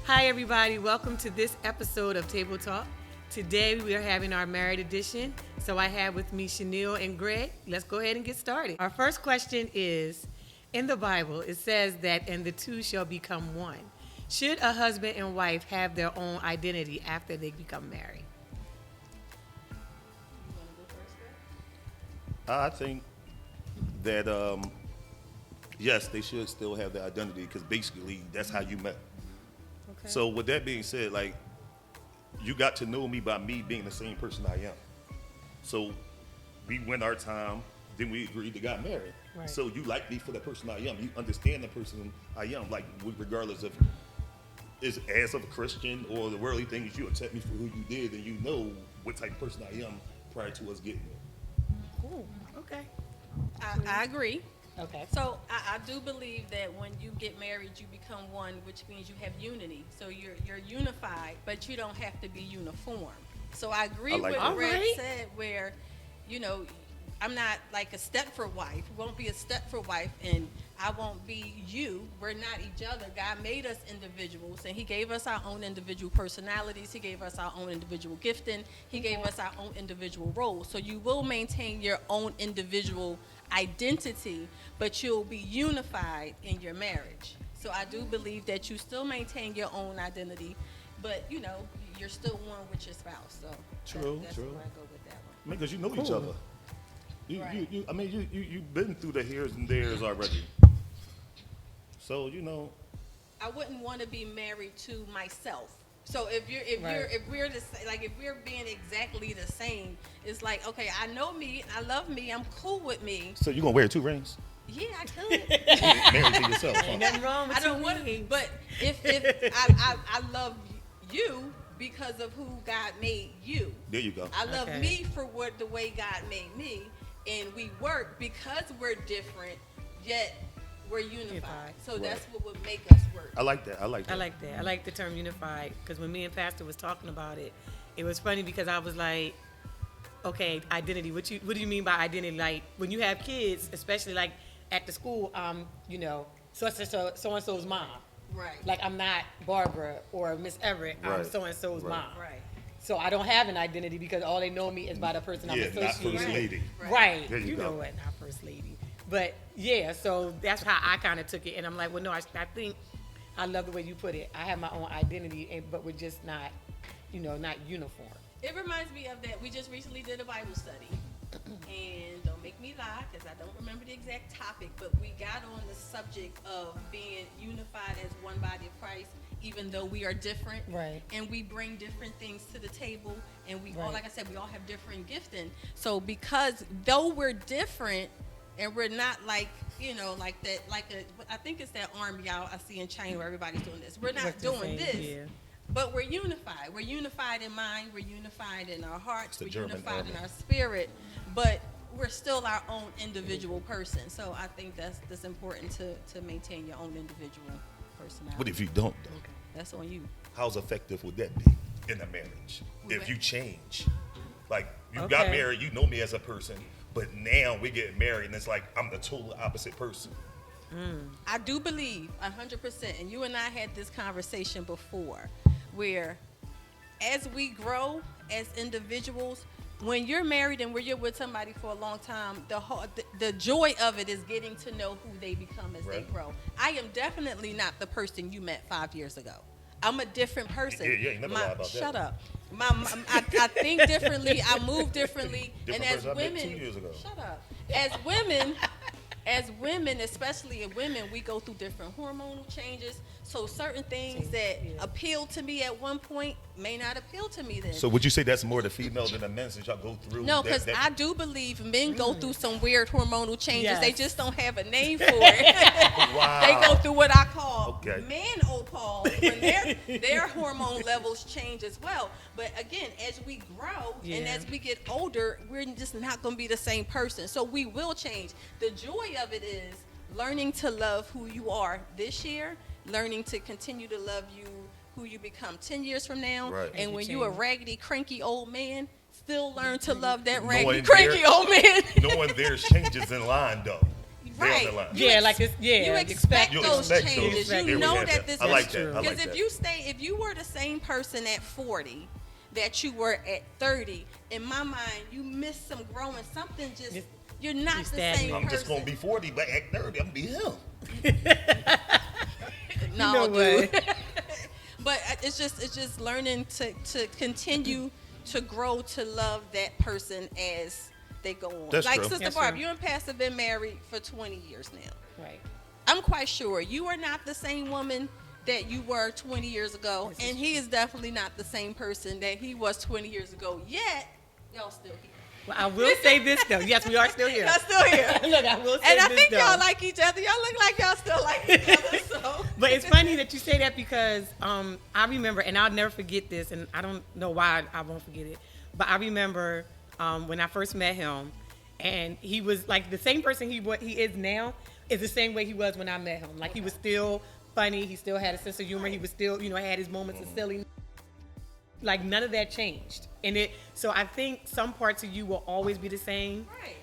Hi, everybody. Welcome to this episode of Table Talk. Today, we are having our married edition. So I have with me Chanel and Greg. Let's go ahead and get started. Our first question is, in the Bible, it says that, and the two shall become one. Should a husband and wife have their own identity after they become married? I think that yes, they should still have their identity because basically that's how you met. Okay. So with that being said, like you got to know me by me being the same person I am. So we went our time, then we agreed to get married. Right. So you like me for the person I am. You understand the person I am, like regardless of is as of a Christian or the worldly things, you accept me for who you did, and you know what type of person I am prior to us getting there. Cool. Okay. I agree. Okay. So I do believe that when you get married, you become one, which means you have unity. So you're unified, but you don't have to be uniform. So I agree I like with that. what Greg Alright. said, where, you know, I'm not like a Stepford wife. Won't be a Stepford wife, and I won't be you. We're not each other. God made us individuals, and He gave us our own individual personalities. He gave us our own individual gifting. He gave us our own individual roles. So you will maintain your own individual identity, but you'll be unified in your marriage. So I do believe that you still maintain your own identity, but you know you're still one with your spouse. So that's True. where I go with that one. I mean, because you know each Cool. other. Right. You've been through the heres and theres already. So, you know, I wouldn't want to be married to myself. So if we're being exactly the same, it's like, okay, I know me, I love me, I'm cool with me. so you're going to wear 2 rings? Yeah, I could. Married to yourself, huh? Nothing wrong with I don't want to, rings. but if I love you because of who God made you. There you go. I love Okay. me for the way God made me, and we work because we're different, yet we're unified. Unified. So that's Right. what would make us work. I like that. I like that. I like the term unified because when me and Pastor was talking about it, it was funny because I was like, okay, identity. What do you mean by identity? Like when you have kids, especially like at the school, you know, so and so's mom. Right. Like I'm not Barbara or Miss Everett. I'm Right. so and so's Right. mom. Right. So I don't have an identity because all they know me is by the person I'm Yeah, associated not first with. lady. Right. There you know go. what? Not first lady. But yeah, so that's how I kind of took it, and I'm like, well, no, I think I love the way you put it. I have my own identity, but we're just not, you know, not uniform. It reminds me of that. We just recently did a Bible study. And don't make me lie because I don't remember the exact topic, but we got on the subject of being unified as one body of Christ, even though we are different. Right. And we bring different things to the table. And we all, Right. like I said, we all have different gifting. So because though we're different and we're not like, you know, like that, I think it's that army out I see in China where everybody's doing this. We're not What you're doing saying, this. yeah. But we're unified. We're unified in mind. We're unified in our hearts. It's the We're German unified army. in our spirit. But we're still our own individual person. So I think that's important to maintain your own individual personality. What if you don't, though? That's on you. How's effective would that be in a marriage? If Right. you change. Like, you Okay. got married, you know me as a person, but now we get married, and it's like I'm the total opposite person. I do believe 100%, and you and I had this conversation before, where as we grow as individuals, when you're married and when you're with somebody for a long time, the joy of it is getting to know who they become as they Right. grow. I am definitely not the person you met 5 years ago. I'm a different person. Yeah, you ain't never lied about that. Shut up. I think differently. I move differently. Different and as person I met women, 2 years ago. shut up. As women, especially in women, we go through different hormonal changes. So certain things that appeal to me at one point may not appeal to me then. So would you say that's more the female than the men since y'all go through? No, that- because that- I do believe men go through some weird hormonal changes. Yes. They just don't have a name for it. Wow. They go through what I call Okay. menopause when their hormone levels change as well. But again, as we grow and Yeah. as we get older, we're just not going to be the same person. So we will change. The joy of it is learning to love who you are this year, learning to continue to love you who you become 10 years from now. Right. And you when you a change. raggedy, cranky old man, still learn to love that Knowing raggedy, cranky their- old man. Knowing there's changes in line, though. Right. You Yeah, like it's, yeah. You expect You those expect changes. those. You There we know have that this I like is that. true. I like because that. if you were the same person at 40 that you were at 30, in my mind, you missed some growing. Something just you're not the stagnant. same I'm person. just gonna be 40, but at 30, I'm gonna be him. No, No way. dude. But it's just learning to continue to grow to love that person as they go on. That's like true. Sister That's Barb, true. you and Pastor been married for 20 years now. Right. I'm quite sure you are not the same woman that you were 20 years ago, and he is definitely not the same person that he was 20 years ago. Yet, y'all still here. Well, I will say this though. Yes, we are still here. Y'all still here. Look, I will say And I this think though. y'all like each other. Y'all look like y'all still like each other. So. But it's funny that you say that because I remember, and I'll never forget this, and I don't know why I won't forget it, but I remember when I first met him, and he was like the same person he is now is the same way he was when I met him. Like he was still funny, he still had a sense of humor, he was still, had his moments of silly. Like none of that changed, so I think some parts of you will always be the same, Right.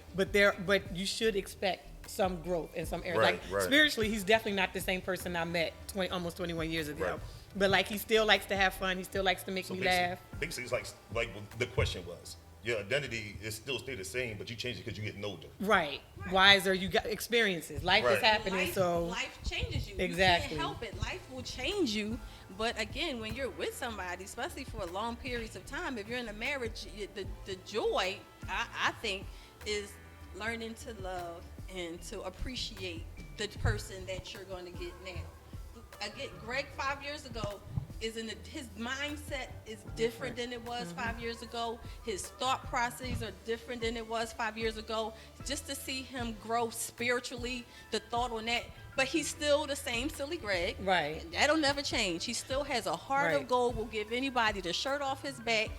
but you should expect some growth in some areas. Right, like right. spiritually, he's definitely not the same person I met almost 21 years ago. Right. But like he still likes to have fun. He still likes to make me laugh. Basically, it's like the question was, your identity is still stay the same, but you change it because you're getting older. Right. Wiser. You got experiences. Life is Right. happening. So life changes you. Exactly. You can't help it. Life will change you. But again, when you're with somebody, especially for long periods of time, if you're in a marriage, the joy, I think, is learning to love and to appreciate the person that you're going to get now. Again, Greg 5 years ago his mindset is different than it was 5 years ago. His thought processes are different than it was 5 years ago. Just to see him grow spiritually, the thought on that. But he's still the same silly Greg. Right. And that'll never change. He still has a heart Right. of gold, will give anybody the shirt off his back.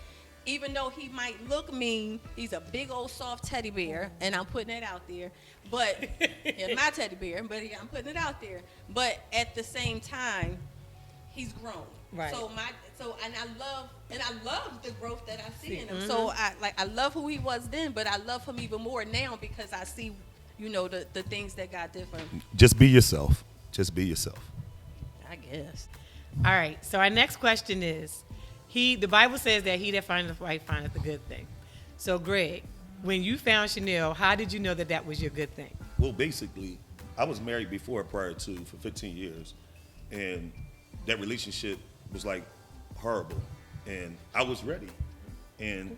Even though he might look mean, he's a big old soft teddy bear, and I'm putting that out there. But yeah, my teddy bear, but I'm putting it out there. But at the same time, he's grown. Right. So I love the growth that I see in him. So I love who he was then, but I love him even more now because I see, the things that got different. Just be yourself. Just be yourself. I guess. all right. So our next question is, the Bible says that he that findeth a wife findeth a good thing. So Greg, when you found Chanel, how did you know that was your good thing? Well, basically, I was married prior to for 15 years, and that relationship was like horrible, and I was ready, and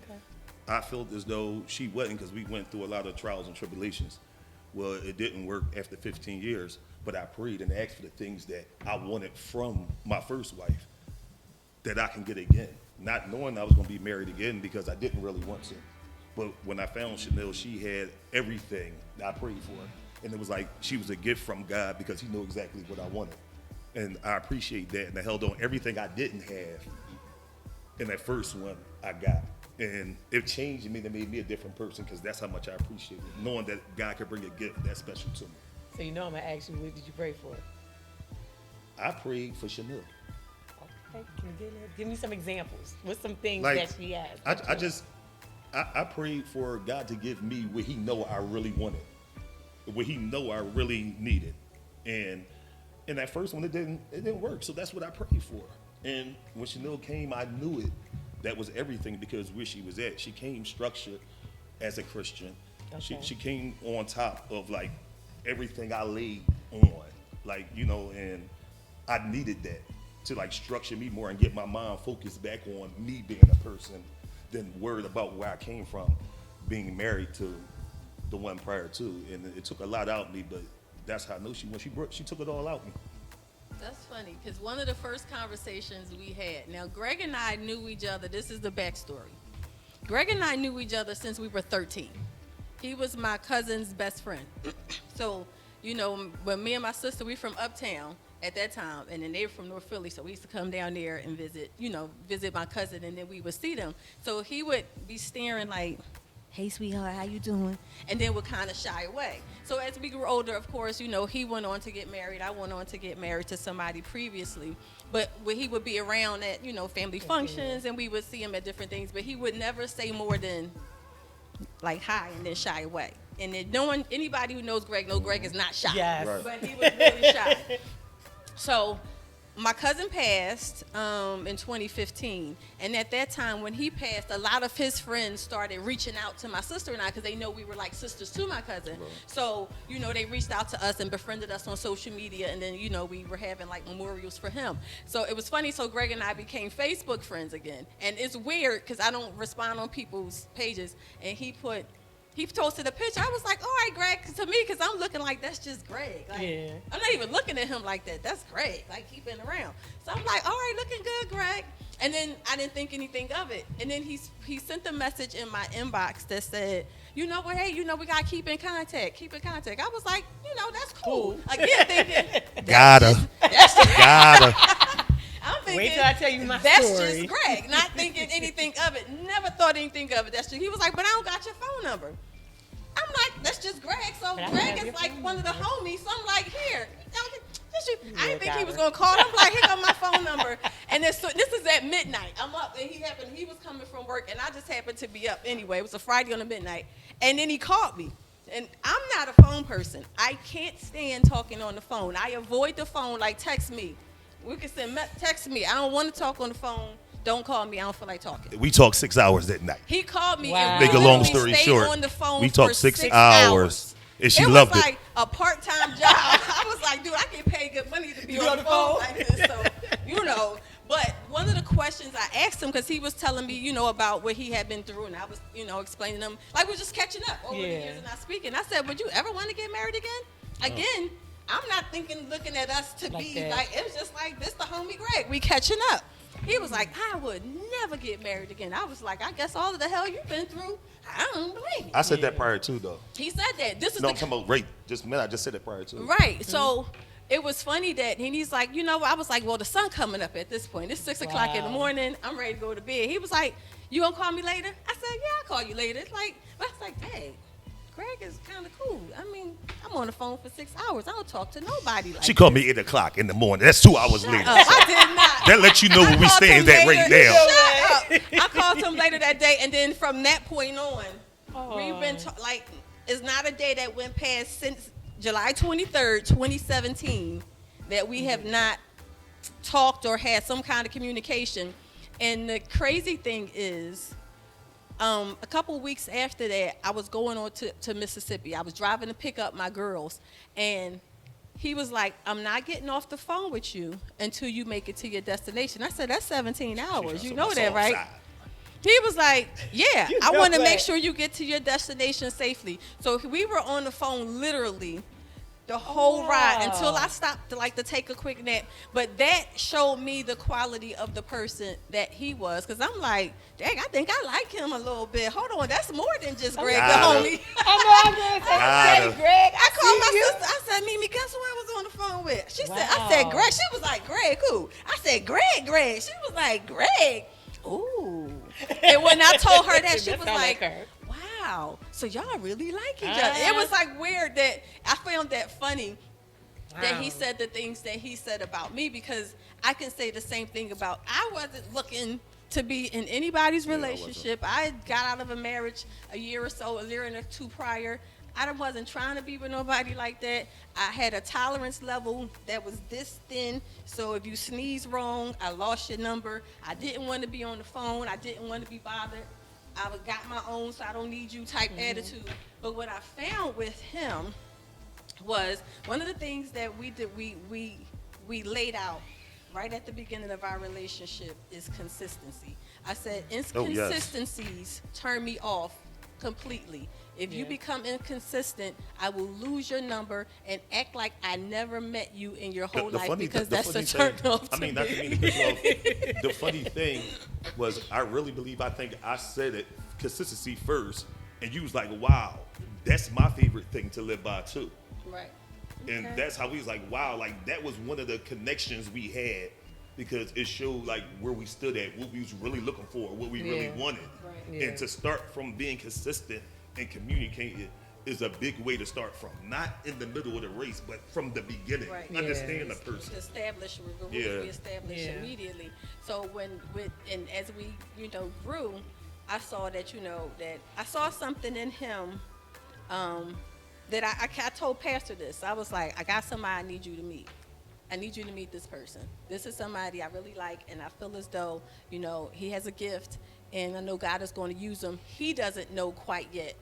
I felt as though she wasn't because we went through a lot of trials and tribulations. Well, it didn't work after 15 years, but I prayed and asked for the things that I wanted from my first wife that I can get again, not knowing I was going to be married again because I didn't really want to. But when I found Chanel, she had everything that I prayed for. And it was like she was a gift from God because he knew exactly what I wanted. And I appreciate that. And I held on everything I didn't have in that first one I got. And it changed me. It made me a different person because that's how much I appreciate it. Knowing that God could bring a gift that's special to me. So I'm gonna ask you, what did you pray for? I prayed for Chanel. Okay, can you give me some examples? What's some things Like, that she has? I prayed for God to give me what he know I really wanted, what he know I really needed. And in that first one, it didn't work. So that's what I prayed for. And when Chanel came, I knew it. That was everything because where she was at, she came structured as a Christian. Okay. She came on top of like everything I laid on, and I needed that to like structure me more and get my mind focused back on me being a person than worried about where I came from, being married to the one prior to. And it took a lot out of me, but that's how I know she took it all out of me. That's funny because one of the first conversations we had. Now, Greg and I knew each other. This is the backstory. Greg and I knew each other since we were 13. He was my cousin's best friend. So, when me and my sister, we from uptown at that time, and then they were from North Philly, so we used to come down there and visit my cousin, and then we would see them. So he would be staring like, "Hey, sweetheart, how you doing?" And then would kind of shy away. So as we grew older, of course, he went on to get married. I went on to get married to somebody previously. But when he would be around at, family functions, and we would see him at different things, but he would never say more than like hi and then shy away. And then knowing anybody who knows Greg is not shy. Yes. Right. But he was really shy. So my cousin passed in 2015, and at that time when he passed, a lot of his friends started reaching out to my sister and I because they know we were like sisters to my cousin. Right. So, you know, they reached out to us and befriended us on social media, and then, you know, we were having like memorials for him. So it was funny. So Greg and I became Facebook friends again, and it's weird because I don't respond on people's pages, and he posted a picture. I was like, all right, Greg, to me, because I'm looking like that's just Greg. Like, Yeah. I'm not even looking at him like that. That's Greg. Like, keep it around. So I'm like, all right, looking good, Greg. And then I didn't think anything of it. And then he sent a message in my inbox that said, you know what, hey, you know, we got to keep in contact. Keep in contact. I was like, you know, that's cool. Again, thinking, Gotta. I'm thinking, Wait till I tell you my that's story. just Greg, not thinking anything of it. Never thought anything of it. That's just, he was like, but I don't got your phone number. I'm like, that's just Greg. So But I Greg have is your like phone one of the number. homies. So I'm like, here. I didn't think he was got gonna call. I'm like, here got my phone number. And then, so this is at midnight. I'm up, and he was coming from work, and I just happened to be up anyway. It was a Friday on the midnight, and then he called me. And I'm not a phone person. I can't stand talking on the phone. I avoid the phone. Like, text me. We can send text me. I don't want to talk on the phone. Don't call me. I don't feel like talking. We talked 6 hours that night. He called me. Wow. And Make we a long literally story stayed short, on the phone we for talked 6 hours, and she it loved was it. like a part-time job. I was like, dude, I get paid good money to be on the phone like this. So, you know. But one of the questions I asked him, because he was telling me, you know, about what he had been through, and I was, you know, explaining to him, like we were just catching up over the years and not speaking. I said, would you ever want to get married again? Again, I'm not looking at us to Like be that. like, it was just like, this the homie Greg. We catching up. He was like, I would never get married again. I was like, I guess all of the hell you've been through, I don't believe it. I said that prior to, though. He said that. This is No, the I'm talking about rape. I just said it prior to. right. So it was funny that, and he's like, you know, I was like, well, the sun coming up at this point. It's 6 o'clock in the Wow. morning. I'm ready to go to bed. He was like, you gonna call me later? I said, yeah, I'll call you later. It's like, but I was like, hey, Greg is kind of cool. I mean, I'm on the phone for 6 hours. I don't talk to nobody like She called me 8 o'clock in the morning. That's 2 hours later. I did not. That lets you know where we I called stand him at right later. now. Shut up. I called him later that day, and then from that point on, we've been like, it's not a day that went past since July 23rd, 2017, that we have not talked or had some kind of communication. And the crazy thing is, a couple weeks after that, I was going on to Mississippi. I was driving to pick up my girls, and he was like, I'm not getting off the phone with you until you make it to your destination. I said, that's 17 hours. You know that, right? He was like, yeah, You I know want to that. make sure you get to your destination safely. So we were on the phone literally the whole ride until I stopped to take a quick nap. But that showed me the quality of the person that he was. Because I'm like, dang, I think I like him a little bit. Hold on, that's more than just Greg, the Gotta. homie. I know. Gotta. Greg, I called my sister. I said, Mimi, guess who I was on the phone with? She said, I said, Wow. Greg. She was like, Greg, who? I said, Greg. She was like, Greg. Ooh. And when I told her that, she That was sound like, like her. wow, so y'all really like each other. It was like weird that I found that funny that he Wow. said the things that he said about me, because I can say the same thing about, I wasn't looking to be in anybody's I wasn't. relationship. I got out of a marriage a year and two prior. I wasn't trying to be with nobody like that. I had a tolerance level that was this thin. So if you sneeze wrong, I lost your number. I didn't want to be on the phone. I didn't want to be bothered. I got my own, so I don't need you type attitude. But what I found with him was one of the things that we did, we laid out right at the beginning of our relationship is consistency. I said Oh, yes. inconsistencies turn me off completely. If you Yeah. become inconsistent, I will lose your number and act like I never met you in your whole life, because that's a turn off to I mean, not to mean to piss off. The funny thing was, I really believe, I think I said it, consistency first, and you was like, wow, that's my favorite thing to live by too. Right. And Okay. that's how we was like, wow, like that was one of the connections we had, because it showed like where we stood at, what we was really looking for, what we really Yeah. wanted. Right. Yeah. And to start from being consistent and communicating is a big way to start from. Not in the middle of the race, but from the beginning. Right. Understand Yeah. the person. Establish, we Yeah. established Yeah. immediately. So and as we grew, I saw that that I saw something in him that I told Pastor this. I was like, I got somebody I need you to meet. I need you to meet this person. This is somebody I really like, and I feel as though, he has a gift, and I know God is going to use him. He doesn't know quite yet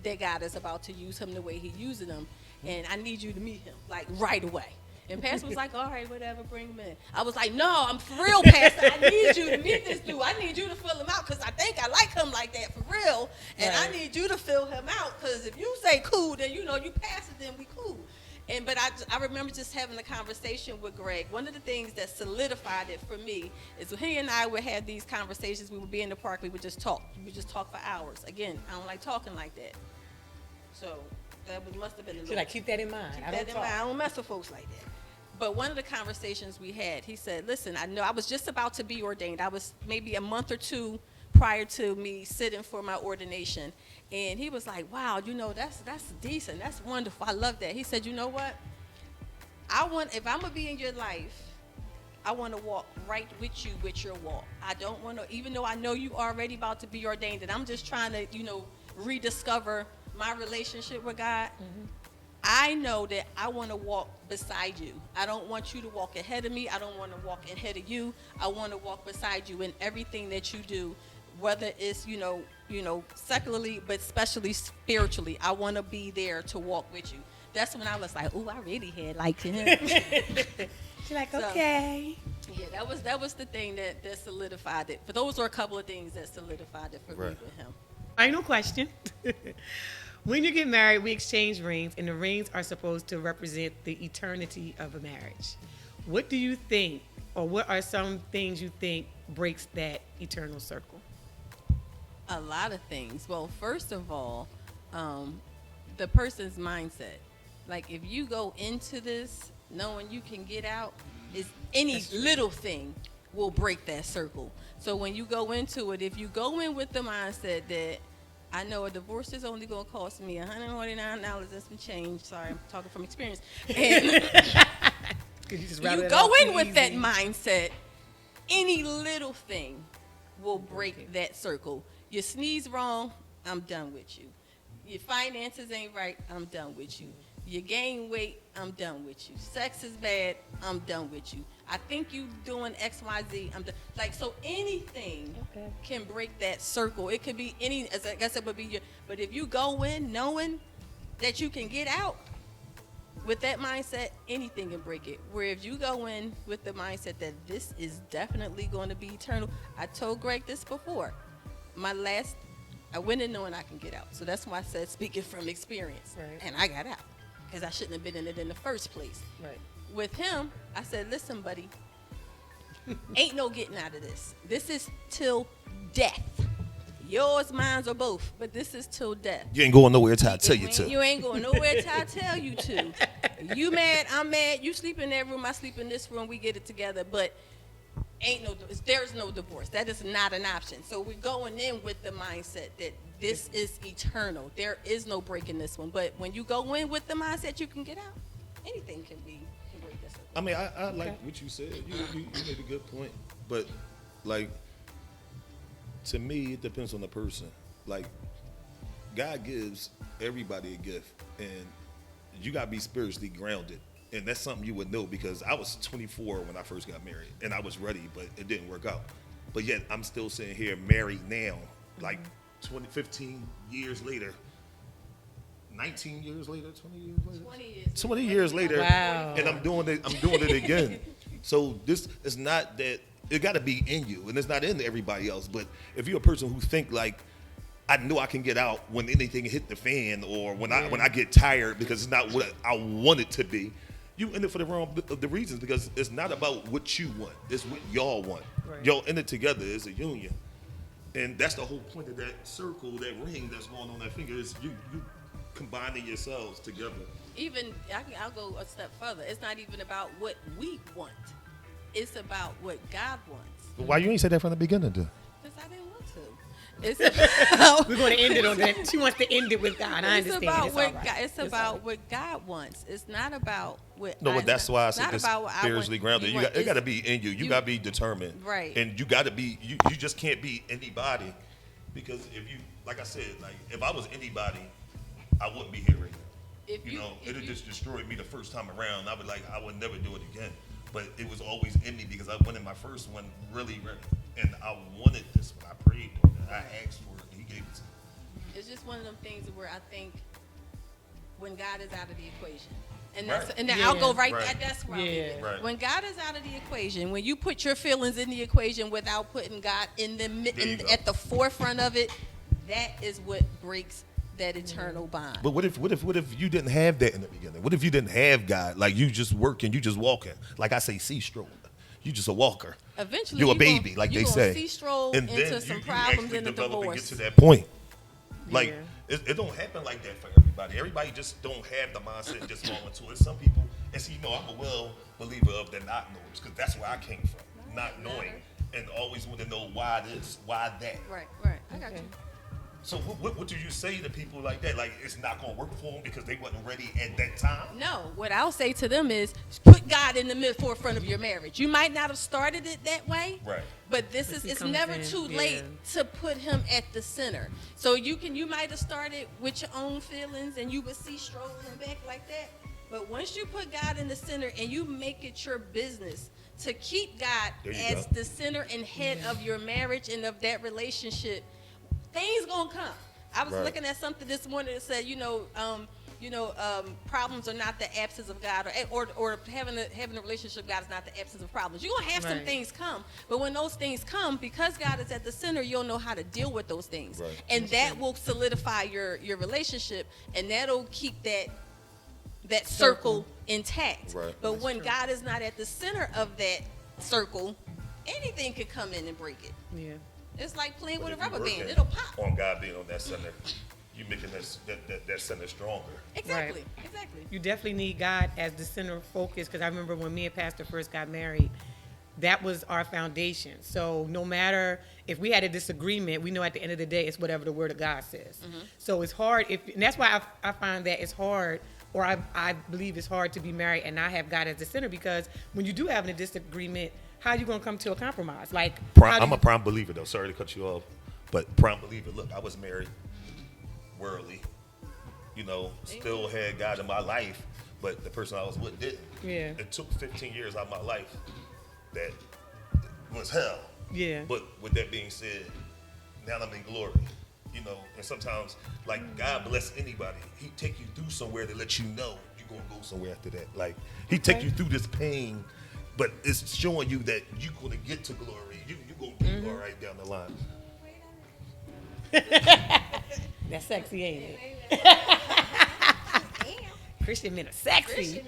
that God is about to use him the way he using him, and I need you to meet him, like, right away. And Pastor was like, all right, whatever, bring him in. I was like, no, I'm for real, Pastor. I need you to meet this dude. I need you to fill him out because I think I like him like that for real. And I need you to fill him out because if you say cool, then, you pass it, then we cool. But I remember just having a conversation with Greg. One of the things that solidified it for me is when he and I would have these conversations. We would be in the park. We would just talk. We would just talk for hours. Again, I don't like talking like that. So must have been a little. Should I keep that in mind? I don't mess with folks like that. But one of the conversations we had, he said, listen, I know I was just about to be ordained. I was maybe a month or two prior to me sitting for my ordination. And he was like, wow, that's decent. That's wonderful. I love that. He said, you know what? If I'm going to be in your life, I want to walk right with you with your walk. I don't want to, even though I know you already about to be ordained, and I'm just trying to, rediscover my relationship with God. Mm-hmm. I know that I want to walk beside you. I don't want you to walk ahead of me. I don't want to walk ahead of you. I want to walk beside you in everything that you do, whether it's, secularly, but especially spiritually. I want to be there to walk with you. That's when I was like, oh, I really had liked him. She's like, okay. Yeah, that was the thing that solidified it. But those were a couple of things that solidified it for me with him. Final question. When you get married, we exchange rings, and the rings are supposed to represent the eternity of a marriage. What do you think, or what are some things you think breaks that eternal circle? A lot of things. Well, first of all, the person's mindset. Like, if you go into this knowing you can get out, is any little thing will break that circle. So when you go into it, if you go in with the mindset that I know a divorce is only going to cost me $149 and some change. Sorry, I'm talking from experience. And you go in with that mindset, any little thing will break that circle. You sneeze wrong, I'm done with you. Your finances ain't right, I'm done with you. You gain weight, I'm done with you. Sex is bad, I'm done with you. I think you doing X, Y, Z, I'm done. Like, so anything can break that circle. It could be any, as I said, but if you go in knowing that you can get out with that mindset, anything can break it. Where if you go in with the mindset that this is definitely going to be eternal. I told Greg this before. I went in knowing I can get out. So that's why I said speaking from experience. Right. And I got out because I shouldn't have been in it in the first place. Right. With him, I said, listen, buddy, ain't no getting out of this. This is till death. Yours, mine's, or both, but this is till death. You ain't going nowhere till I tell you to. You ain't going nowhere till I tell you to. You mad, I'm mad. You sleep in that room, I sleep in this room. We get it together, but there's no divorce. That is not an option. So we're going in with the mindset that this is eternal. There is no breaking this one. But when you go in with the mindset you can get out, anything can break this one. I mean, I like what you said. You made a good point. But, like, to me, it depends on the person. Like, God gives everybody a gift, and you got to be spiritually grounded. And that's something you would know because I was 24 when I first got married, and I was ready, but it didn't work out. But yet, I'm still sitting here married now, like 15 years later. 19 years later, 20 years later? 20 years later, wow. And I'm doing it again. So this is not that, it got to be in you, and it's not in everybody else. But if you're a person who think like, I know I can get out when anything hit the fan or when I get tired because it's not what I want it to be, you in it for the reasons because it's not about what you want. It's what y'all want. Right. Y'all in it together as a union. And that's the whole point of that circle, that ring that's going on that finger is you combining yourselves together. Even, I'll go a step further. It's not even about what we want. It's about what God wants. But why you ain't said that from the beginning, though? Because I didn't want to. It's about, we're going to end it on that. She wants to end it with God. I understand. It's about what God wants. It's not about what. No, but that's why I said this spiritually grounded. It got to be in you. You got to be determined. Right. And you got to be. You just can't be anybody, because if you, like I said, like if I was anybody, I wouldn't be here right now. If you- if It'd you- just destroyed me the first time around. I would never do it again. But it was always in me because I went in my first one really ready. And I wanted this one. I prayed for it. I asked for it. And he gave it to me. It's just one of them things where I think when God is out of the equation, and Right. that's, and then I'll go right. Right. That's where I leave it. Right. When God is out of the equation, when you put your feelings in the equation without putting God in There you go. at the forefront of it, that is what breaks that eternal bond. But what if you didn't have that in the beginning? What if you didn't have God? Like you just working, you just walking. Like I say, sea strolling. You just a walker. Eventually, You're a you baby, gonna- like you they gonna say. sea-stroll And into then some you problems actually in a develop and get divorce. to that point. Like Yeah. it don't happen like that for everybody. Everybody just don't have the mindset and just fall into it. Some people, and see, I'm a well believer of the not knowers because that's where I came from, not knowing, and always want to know why this, why that. Right. I got Okay. you. So what do you say to people like that? Like it's not gonna work for them because they wasn't ready at that time. No, what I'll say to them is put God in the forefront of your marriage. You might not have started it that way, Right. but He it's comes never in, too yeah. late to put him at the center. So you might have started with your own feelings and you would see strolling back like that. But once you put God in the center and you make it your business to keep God There you as go. the center and head of your marriage and of that relationship, things gonna come. I was Right. looking at something this morning that said, problems are not the absence of God, or having a relationship with God is not the absence of problems. You're gonna have some Right. things come, but when those things come, because God is at the center, you'll know how to deal with those things, Right. and that will solidify your relationship, and that'll keep that circle intact. Right. But when God is not at the center of that circle, anything could come in and break it. Yeah. It's like playing But with a if you rubber work band; at- it'll pop. On God being on that center, you making that center stronger. Exactly. You definitely need God as the center of focus because I remember when me and Pastor first got married, that was our foundation. So no matter if we had a disagreement, we know at the end of the day it's whatever the Word of God says. So it's hard and that's why I find that it's hard, or I believe it's hard to be married and not have God as the center because when you do have a disagreement, how are you gonna come to a compromise? Like how do I'm a you- prime believer though. Sorry to cut you off, but prime believer. Look, I was married, worldly, still had God in my life, but the person I was with didn't. Yeah. It took 15 years out of my life that was hell. Yeah. But with that being said, now I'm in glory. And sometimes, like, God bless anybody. He take you through somewhere to let you know you're going to go somewhere after that. Like, he take you through this pain, but it's showing you that you're going to get to glory. You're going to be all right down the line. That's sexy, ain't it? Christian men are sexy.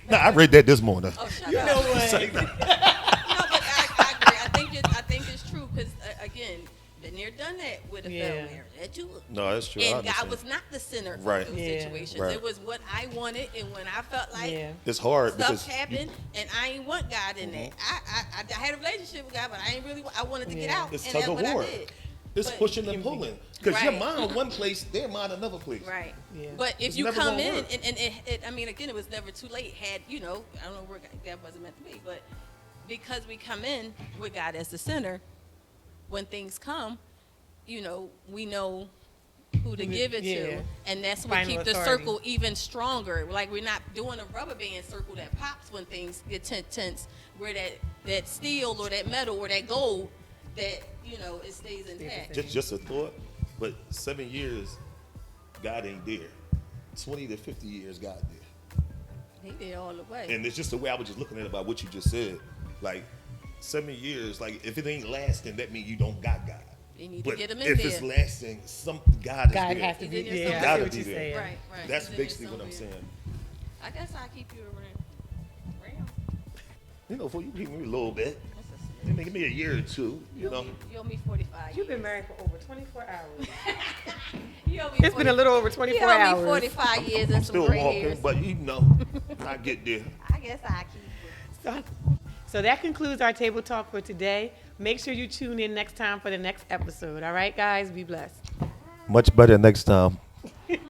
No, I read that this morning. Oh, shut You up. know what? Say that. No, but I agree. I think it's true because again, been there, done that with a Yeah. failed marriage. That too. No, that's true. I And God understand. was not the center Right. of those Yeah. situations. Right. It was what I wanted, and when I felt like Yeah. It's hard stuff because happened, and I ain't want God in that. I had a relationship with God, but I ain't really. I wanted to get Yeah. out, it's and tug that's of what war. I did. It's But- pushing and pulling. Because your Right. mind one place, their mind another place. Right. Yeah. But if It's you never come gonna in, work. and I mean, again, it was never too late. I don't know where God wasn't meant to be, but because we come in with God as the center, when things come, we know who to give it Yeah. to, and that's what Final keep the authority. circle even stronger. Like we're not doing a rubber band circle that pops when things get tense, where that steel or that metal or that gold that it stays intact. Just a thought, but 7 years, God ain't there. 20 to 50 years, God there. He did all the way. And it's just the way I was just looking at it about what you just said. Like 7 years, like if it ain't lasting, that means you don't got God. You need to But get him in if there. it's lasting, God is God there. has to be. He's in there Yeah, I see Gotta what be you're there. saying. Right. That's He's in there basically what I'm somewhere. saying. I guess I'll keep you around. For you keep me a little bit. What's Give me a year or two, You owe me 45 You've been years. married for over 24 hours. You owe me It's been a little over 24 you owe me hours. 45 years I'm and some still gray walking, hairs. but I get there. I guess I'll keep you. So that concludes our table talk for today. Make sure you tune in next time for the next episode. All right, guys? Be blessed. Much better next time.